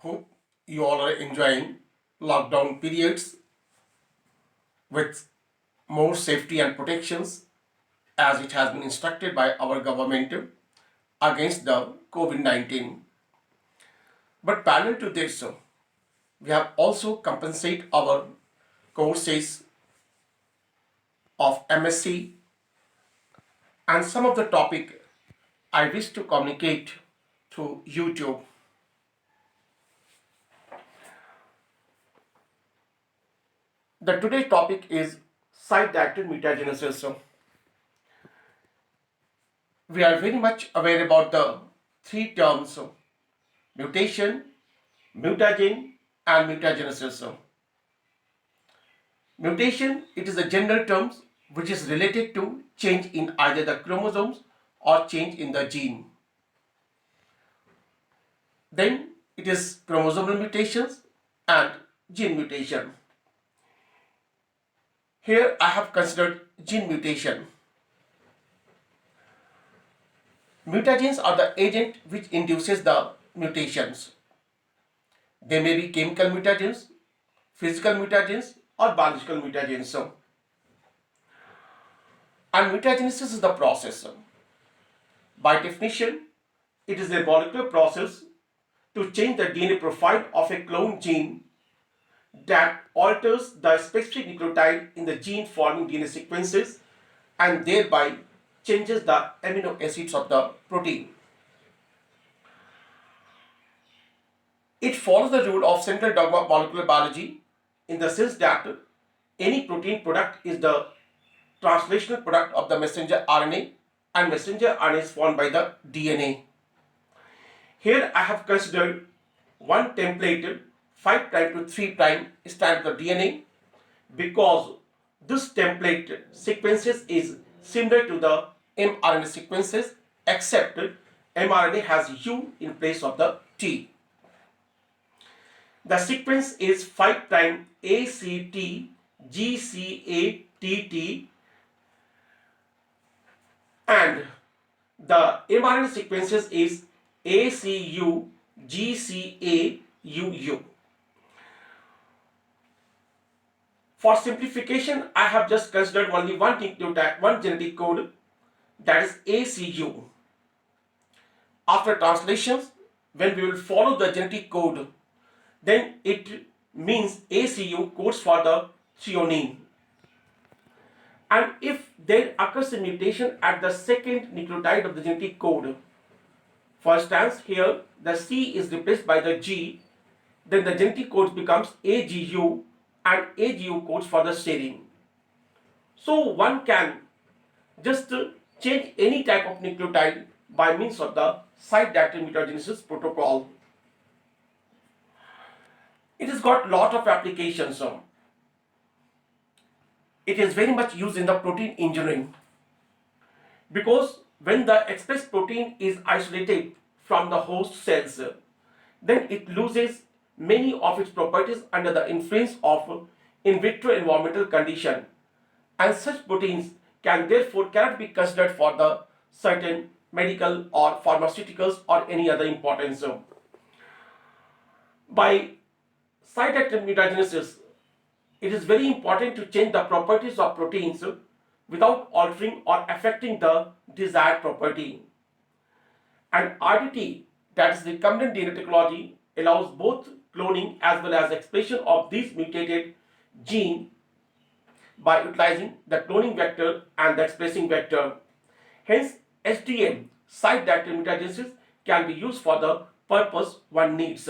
Hope you all are enjoying lockdown periods with more safety and protections as it has been instructed by our government against the COVID-19. But parallel to this, we have also compensate our courses of MSc and some of the topic I wish to communicate through YouTube. The today's topic is site-directed mutagenesis. We are very much aware about the three terms mutation, mutagen, and mutagenesis. Mutation, it is a general term which is related to change in either the chromosomes or change in the gene. Then it is chromosomal mutations and gene mutation. Here I have considered gene mutation. Mutagens are the agent which induces the mutations. They may be chemical mutagens, physical mutagens, or biological mutagens. And mutagenesis is the process. By definition, it is a molecular process to change the DNA profile of a clone gene that alters the specific nucleotide in the gene forming DNA sequences and thereby changes the amino acids of the protein. It follows the rule of central dogma of molecular biology in the sense that any protein product is the translational product of the messenger RNA and messenger RNA is formed by the DNA. Here I have considered one template 5' to 3' strand of the DNA because this template sequences is similar to the mRNA sequences except mRNA has U in place of the T. The sequence is 5' ACT GCATT and the mRNA sequences is ACU GCAUU. For simplification, I have just considered only one nucleotide, one genetic code, that is ACU. After translations, when we will follow the genetic code, then it means ACU codes for the threonine. And if there occurs a mutation at the second nucleotide of the genetic code, for instance here the C is replaced by the G, then the genetic code becomes AGU and AGU codes for the serine. So one can just change any type of nucleotide by means of the site-directed mutagenesis protocol. It has got lot of applications. It is very much used in the protein engineering because when the expressed protein is isolated from the host cells, then it loses many of its properties under the influence of in vitro environmental condition, and such proteins can therefore cannot be considered for the certain medical or pharmaceuticals or any other importance. By site-directed mutagenesis, it is very important to change the properties of proteins without altering or affecting the desired property. And RDT, that is recombinant DNA technology, allows both cloning as well as expression of these mutated gene by utilizing the cloning vector and the expressing vector. Hence, SDM, site-directed mutagenesis, can be used for the purpose one needs.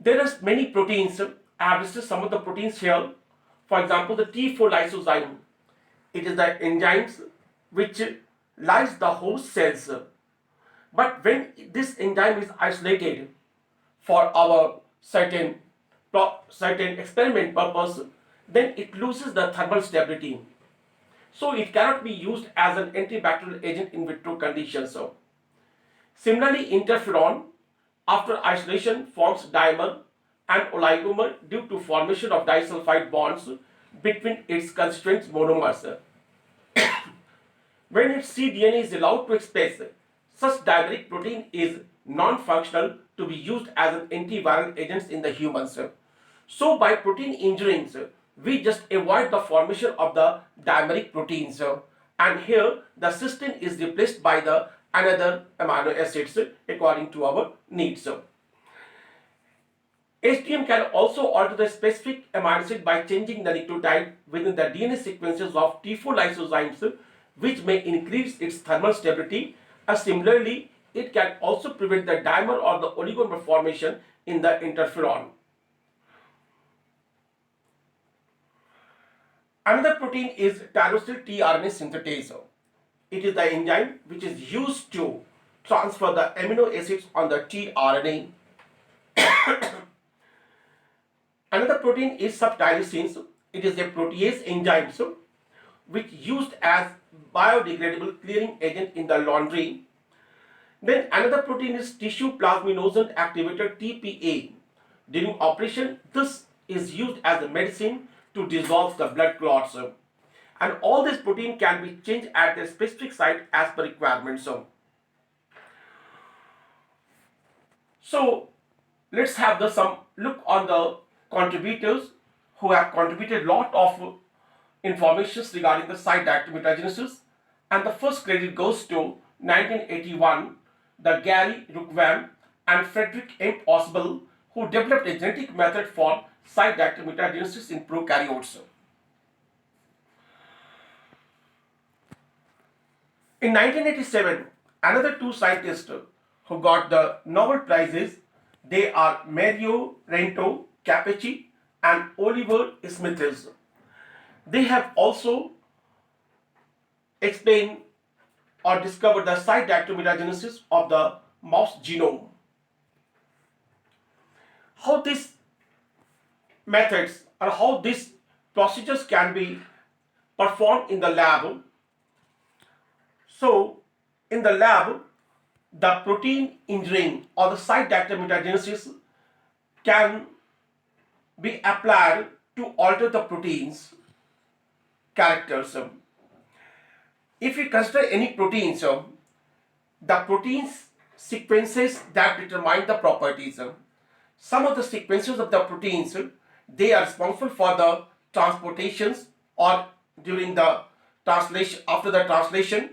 There are many proteins. I have listed some of the proteins here. For example, the T4 lysozyme. It is the enzymes which lyse the host cells. But when this enzyme is isolated for our certain experiment purpose, then it loses the thermal stability. So it cannot be used as an antibacterial agent in vitro conditions. Similarly, interferon after isolation forms dimer and oligomer due to formation of disulfide bonds between its constituent monomers. When its cDNA is allowed to express, such dimeric protein is non-functional to be used as an antiviral agents in the humans. So by protein injuring, we just avoid the formation of the dimeric proteins, and here the cysteine is replaced by the another amino acids according to our needs. HTM can also alter the specific amino acid by changing the nucleotide within the DNA sequences of T4 lysozymes, which may increase its thermal stability. Similarly, it can also prevent the dimer or the oligomer formation in the interferon. Another protein is tyrosyl tRNA synthetase. It is the enzyme which is used to transfer the amino acids on the tRNA. Another protein is subtyrosine. It is a protease enzyme which used as biodegradable clearing agent in the laundry. Then another protein is tissue plasminogen activator TPA. During operation, this is used as a medicine to dissolve the blood clots. And all this protein can be changed at the specific site as per requirement. So let's have some look on the contributors who have contributed lot of information regarding the site active mutagenesis. And the first credit goes to 1981, the Gary Ruckvam and Frederick M. Osbel, who developed a genetic method for site active mutagenesis in prokaryotes. In 1987, another two scientists who got the Nobel Prizes, they are Mario Rento Capecchi and Oliver Smithers. They have also explained or discovered the site active mutagenesis of the mouse genome. How these methods or how these procedures can be performed in the lab. So, in the lab, the protein engineering or the site active mutagenesis can be applied to alter the proteins characters. If we consider any proteins, the proteins sequences that determine the properties. Some of the sequences of the proteins, they are responsible for the transportations or during the translation, after the translation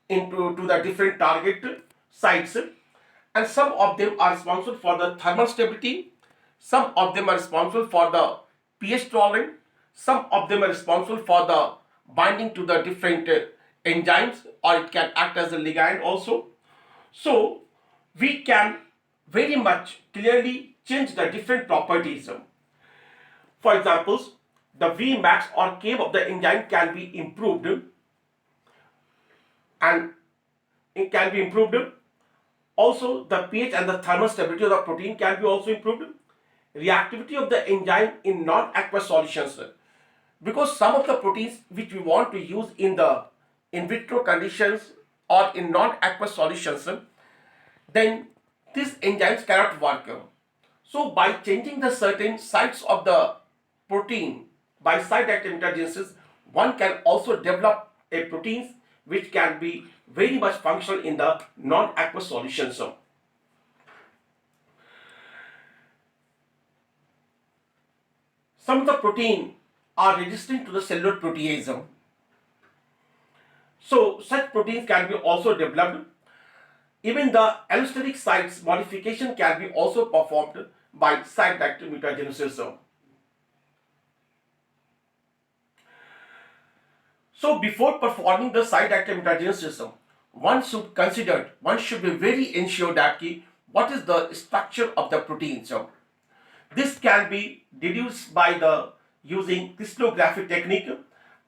into the different target sites, and some of them are responsible for the thermal stability, some of them are responsible for the pH tolerance, some of them are responsible for the binding to the different enzymes, or it can act as a ligand also. So we can very much clearly change the different properties. For example, the Vmax or K of the enzyme can be improved, and it can be improved. Also, the pH and the thermal stability of the protein can be also improved. Reactivity of the enzyme in non-aqueous solutions, because some of the proteins which we want to use in the in vitro conditions or in non-aqueous solutions, then these enzymes cannot work. So by changing the certain sites of the protein by site active mutagenesis, one can also develop a proteins which can be very much functional in the non-aqueous solutions. Some of the protein are resistant to the cellular protease. So such proteins can be also developed. Even the allosteric sites modification can be also performed by site active mutagenesis. So before performing the site active mutagenesis, one should be very ensured that what is the structure of the protein. So this can be deduced by the using crystallographic technique,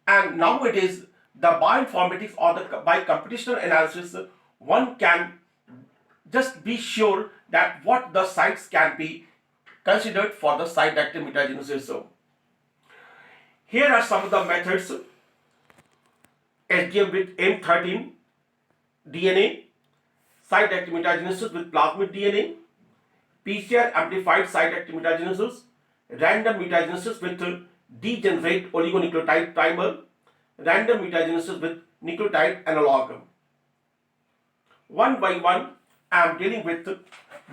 and nowadays the bioinformatics or by computational analysis, one can just be sure that what the sites can be considered for the site active mutagenesis. So here are some of the methods: SDM with M13 DNA, site active mutagenesis with plasmid DNA, PCR amplified site active mutagenesis, random mutagenesis with degenerate oligonucleotide primer, random mutagenesis with nucleotide analog. One by one, I am dealing with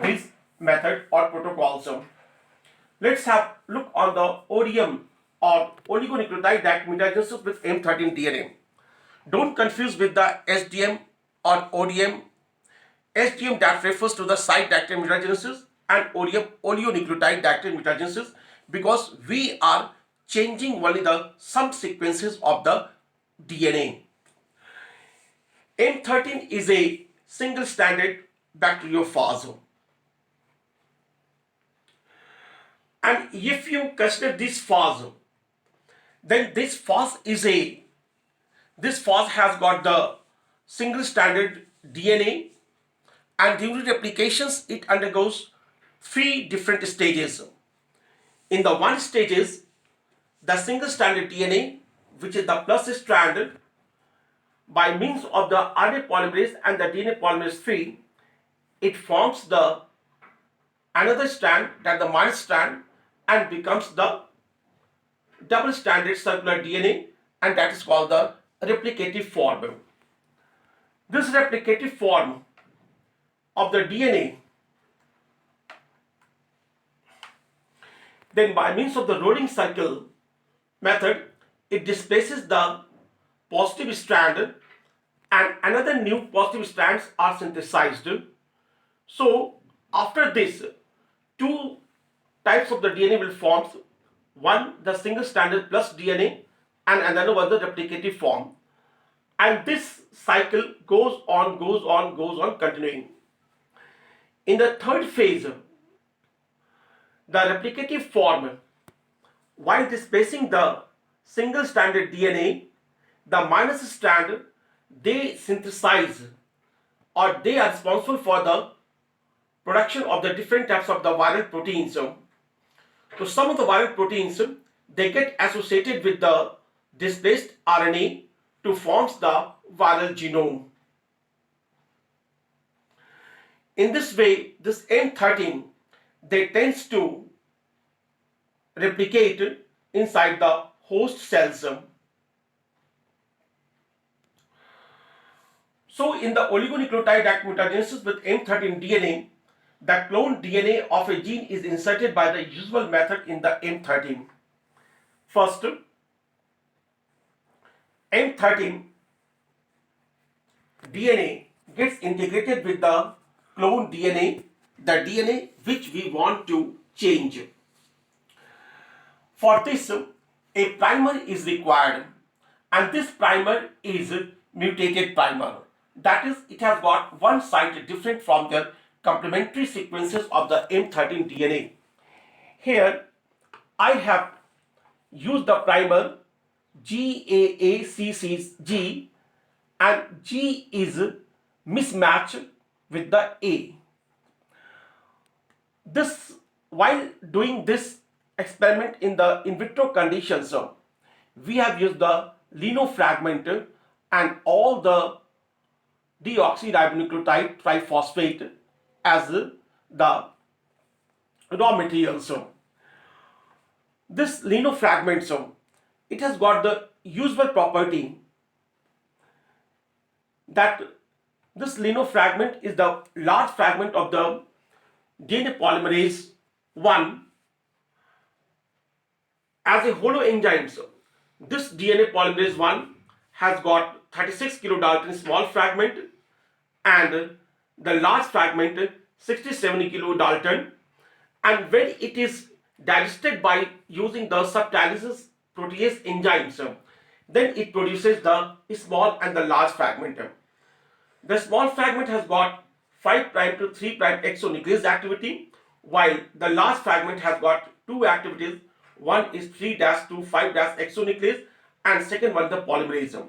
this method or protocol. So let's have look on the ODM or oligonucleotide that mutagenesis with M13 DNA. Don't confuse with the SDM or ODM. SDM that refers to the site directed mutagenesis and ODM oligonucleotide directed mutagenesis, because we are changing only the some sequences of the DNA. M13 is a single stranded bacteriophage. And if you consider this phase, then this phase has got the single stranded DNA, and during replications it undergoes three different stages. In the one stages, the single stranded DNA, which is the plus strand, by means of the RNA polymerase and the DNA polymerase 3, it forms the another strand, that the minus strand, and becomes the double stranded circular DNA, and that is called the replicative form. This replicative form of the DNA, then by means of the rolling cycle method, it displaces the positive strand and another new positive strands are synthesized. So after this, two types of the DNA will form. One, the single stranded plus DNA, and another one, the replicative form. And this cycle goes on, continuing. In the third phase, the replicative form, while displacing the single stranded DNA, the minus strand, they synthesize, or they are responsible for the production of the different types of the viral proteins. So some of the viral proteins, they get associated with the displaced RNA to form the viral genome. In this way, this M13, they tends to replicate inside the host cells. So in the oligonucleotide mutagenesis with M13 DNA, the cloned DNA of a gene is inserted by the usual method in the M13. First, M13 DNA gets integrated with the cloned DNA, the DNA which we want to change. For this, a primer is required, and this primer is mutated primer. That is, it has got one site different from the complementary sequences of the M13 DNA. Here, I have used the primer GAACCG, and G is mismatched with the A. This, while doing this experiment in the in vitro conditions, we have used the lino fragment and all the deoxyribonucleotide triphosphate as the raw material. So this lino fragment, it has got the usual property that this lino fragment is the large fragment of the DNA polymerase 1 as a holoenzyme. So this DNA polymerase 1 has got 36 kilodalton small fragment and the large fragment 67 kilodalton, and when it is digested by using the subtylysis protease enzymes, then it produces the small and the large fragment. The small fragment has got 5' to 3' exonuclease activity, while the large fragment has got two activities. One is 3' to 5' exonuclease, and second one the polymerase.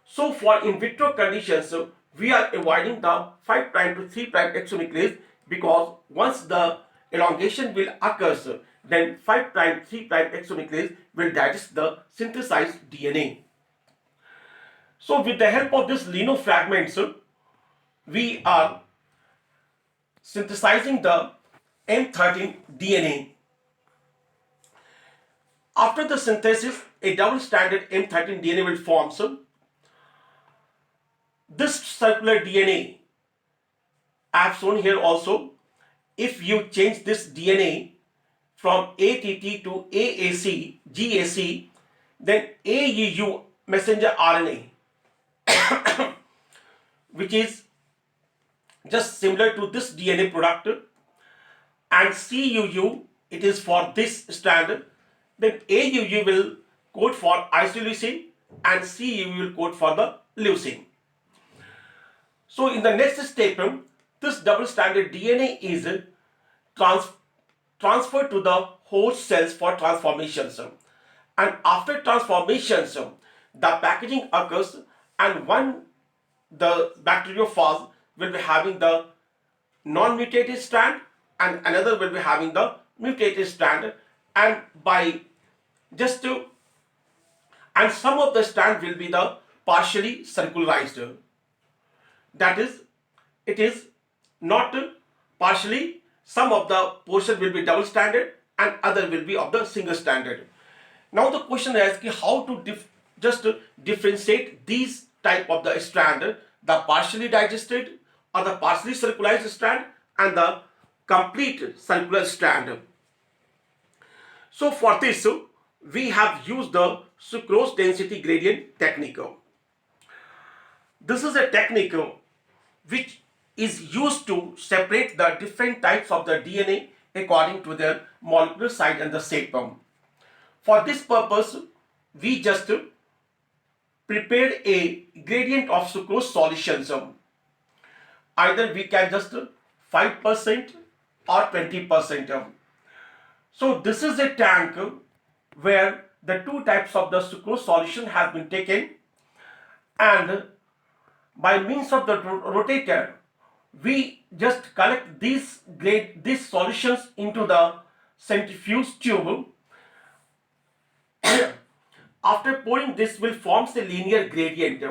So for in vitro conditions, we are avoiding the 5' to 3' exonuclease, because once the elongation will occur, then 5' 3' exonuclease will digest the synthesized DNA. So with the help of this lino fragments, we are synthesizing the M13 DNA. After the synthesis, a double-stranded M13 DNA will form. So this circular DNA I have shown here also, if you change this DNA from ATT to AAC, GAC, then AUU messenger RNA, which is just similar to this DNA product, and CUU, it is for this strand, then AUU will code for isoleucine and CUU will code for the leucine. So in the next step, this double-stranded DNA is transferred to the host cells for transformations. And after transformations, the packaging occurs, and the bacteriophage will be having the non-mutated strand and another will be having the mutated strand, and some of the strand will be the partially circularized. That is, it is not partially, some of the portion will be double stranded and other will be of the single stranded. Now the question is how to differentiate these type of the strand, the partially digested or the partially circularized strand and the complete circular strand. So for this we have used the sucrose density gradient technique. This is a technique which is used to separate the different types of the DNA according to their molecular size and the shape. For this purpose, we just prepared a gradient of sucrose solutions. Either we can just 5% or 20%. So this is a tank where the two types of the sucrose solution have been taken, and by means of the rotator, we just collect these solutions into the centrifuge tube. After pouring, this will form a linear gradient.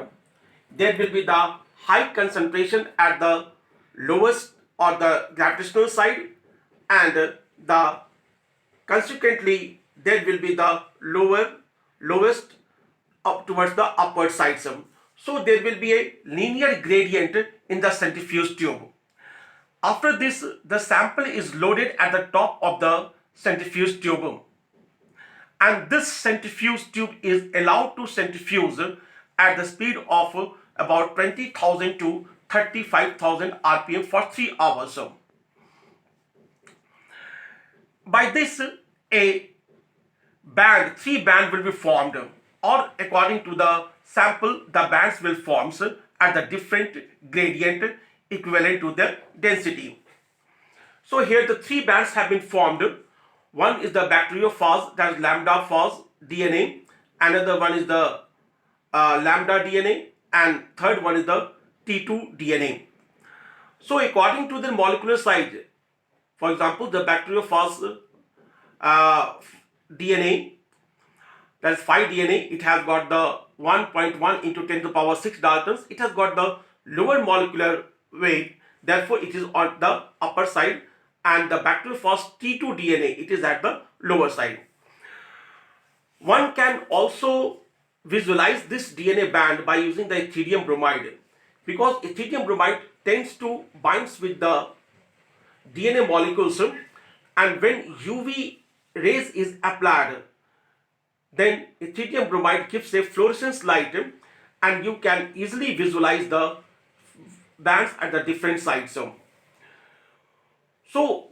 There will be the high concentration at the lowest or the gravitational side, and consequently there will be the lowest up towards the upward side. So there will be a linear gradient in the centrifuge tube. After this, the sample is loaded at the top of the centrifuge tube, and this centrifuge tube is allowed to centrifuge at the speed of about 20,000 to 35,000 rpm for 3 hours. By this, a three band will be formed, or according to the sample, the bands will form at the different gradient equivalent to their density. So here the three bands have been formed. One is the bacteriophage, that is lambda phage DNA. Another one is the lambda DNA, and third one is the T2 DNA. So according to the molecular size, for example, the bacteriophage DNA, that is 5 DNA, it has got the 1.1 into 10 to the power 6 Daltons. It has got the lower molecular weight, therefore it is on the upper side, and the bacteriophage T2 DNA, it is at the lower side. One can also visualize this DNA band by using the ethidium bromide, because ethidium bromide tends to bind with the DNA molecules, and when UV rays is applied, then ethidium bromide gives a fluorescence light, and you can easily visualize the bands at the different sides. So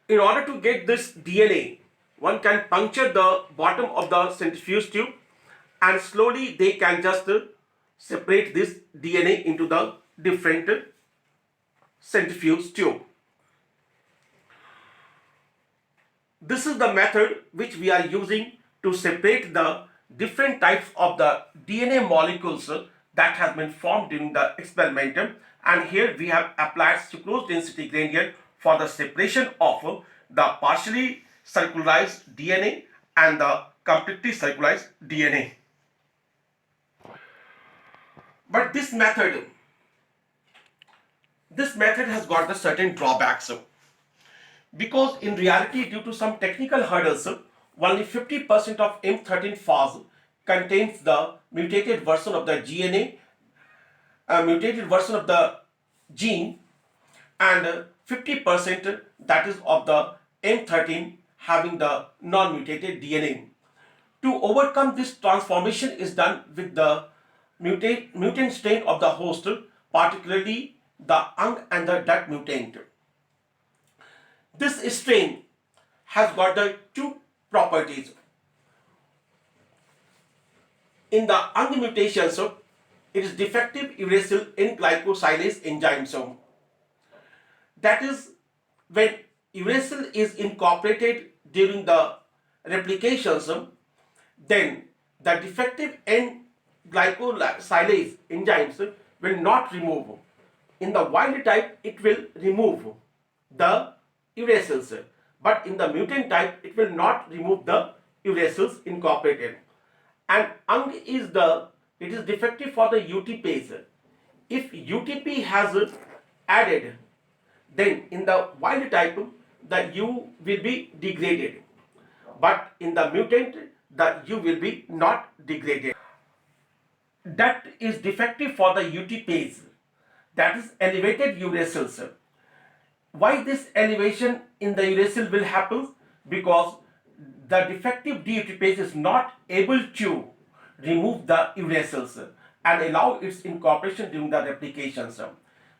in order to get this DNA, one can puncture the bottom of the centrifuge tube, and slowly they can just separate this DNA into the different centrifuge tube. This is the method which we are using to separate the different types of the DNA molecules that has been formed during the experiment. And here we have applied sucrose density gradient for the separation of the partially circularized DNA and the completely circularized DNA. But this method has got the certain drawbacks, because in reality, due to some technical hurdles, only 50% of M13 phage contains the mutated version of the DNA, mutated version of the gene, and 50% that is of the M13 having the non-mutated DNA. To overcome this, transformation is done with the mutant strain of the host, particularly the UNG and the DUT mutant. This strain has got the two properties. In the UNG mutation, so it is defective uracil in glycosylase enzyme. So that is when uracil is incorporated during the replication, so then the defective N glycosylase enzymes will not remove. In the wild type, it will remove the uracils, but in the mutant type, it will not remove the uracils incorporated. And UNG is it is defective for the UTPase. If UTP has added, then in the wild type, the U will be degraded, but in the mutant, the U will be not degraded. That is defective for the UTPase, that is elevated uracils. Why this elevation in the uracil will happen? Because the defective DUTPase is not able to remove the uracils and allow its incorporation during the replication.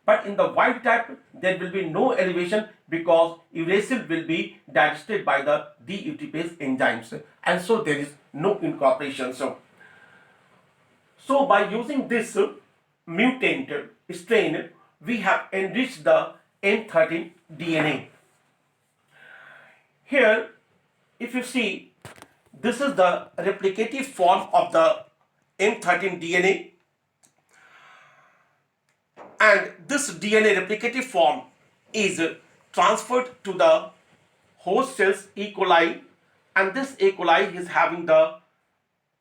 But in the wild type, there will be no elevation because uracil will be digested by the DUTPase enzymes, and so there is no incorporation. So by using this mutant strain, we have enriched the M13 DNA. Here, if you see, this is the replicative form of the M13 DNA, and this DNA replicative form is transferred to the host cells E. coli, and this E. coli is having the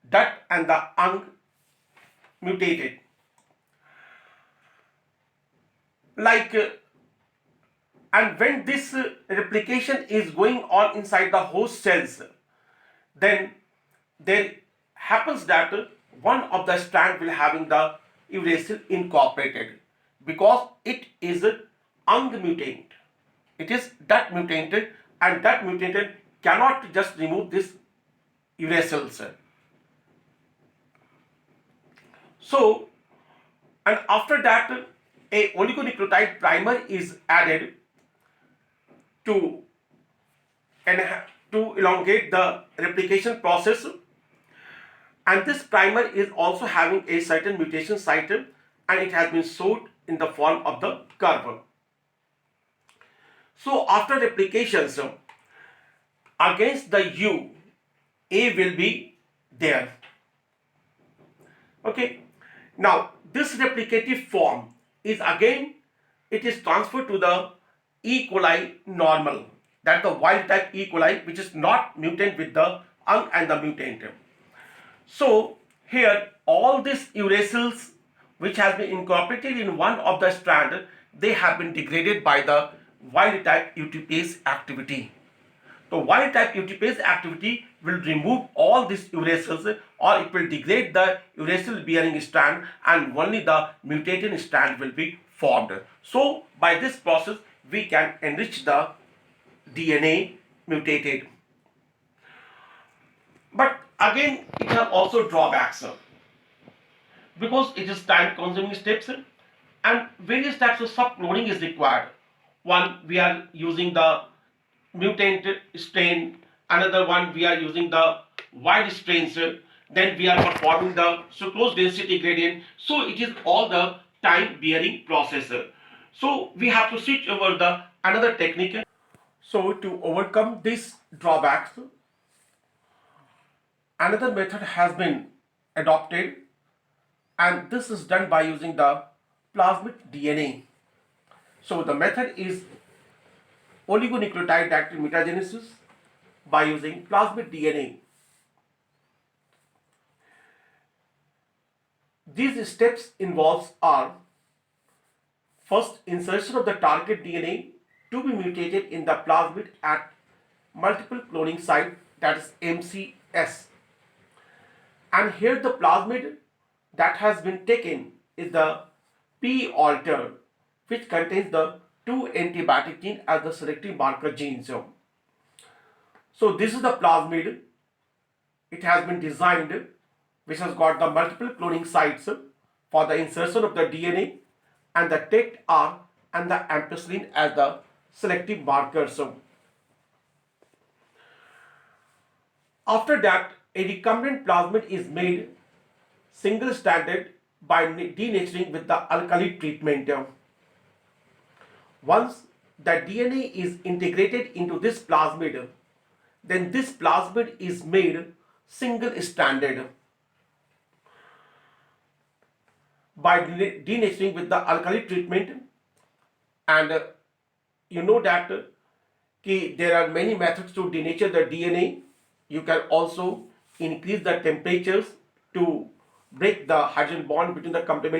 DUT and the UNG mutated. And when this replication is going on inside the host cells, then there happens that one of the strand will having the uracil incorporated because it is UNG mutant. It is DUT mutated, and DUT mutated cannot just remove this uracils. So, and after that, a oligonucleotide primer is added to elongate the replication process, and this primer is also having a certain mutation site, and it has been showed in the form of the curve. So after replication, against the U, A will be there. Okay. Now this replicative form is again, it is transferred to the E. coli normal, that the wild type E. coli, which is not mutant with the UNG and the mutant. So here all these uracils which has been incorporated in one of the strand, they have been degraded by the wild type UTPase activity. So wild type UTPase activity will remove all these uracils, or it will degrade the uracil bearing strand, and only the mutated strand will be formed. So by this process we can enrich the DNA mutated. But again, it has also drawbacks because it is time consuming steps and various types of subcloning is required. One, we are using the mutant strain, another one we are using the wild strains, then we are performing the sucrose density gradient. So it is all the time bearing process. So we have to switch over the another technique. So to overcome these drawbacks, another method has been adopted, and this is done by using the plasmid DNA. So the method is oligonucleotide directed mutagenesis by using plasmid DNA. These steps involves are: first, insertion of the target DNA to be mutated in the plasmid at multiple cloning site, that is MCS. And here the plasmid that has been taken is the P alter, which contains the two antibiotic gene as the selective marker genes. So this is the plasmid. It has been designed which has got the multiple cloning sites for the insertion of the DNA, and the TECT-R and the ampicillin as the selective markers. After that, a recombinant plasmid is made single-stranded by denaturing with the alkali treatment. Once the DNA is integrated into this plasmid, then this plasmid is made single-stranded by denaturing with the alkali treatment. And you know that there are many methods to denature the DNA. You can also increase the temperatures to break the hydrogen bond between the complementary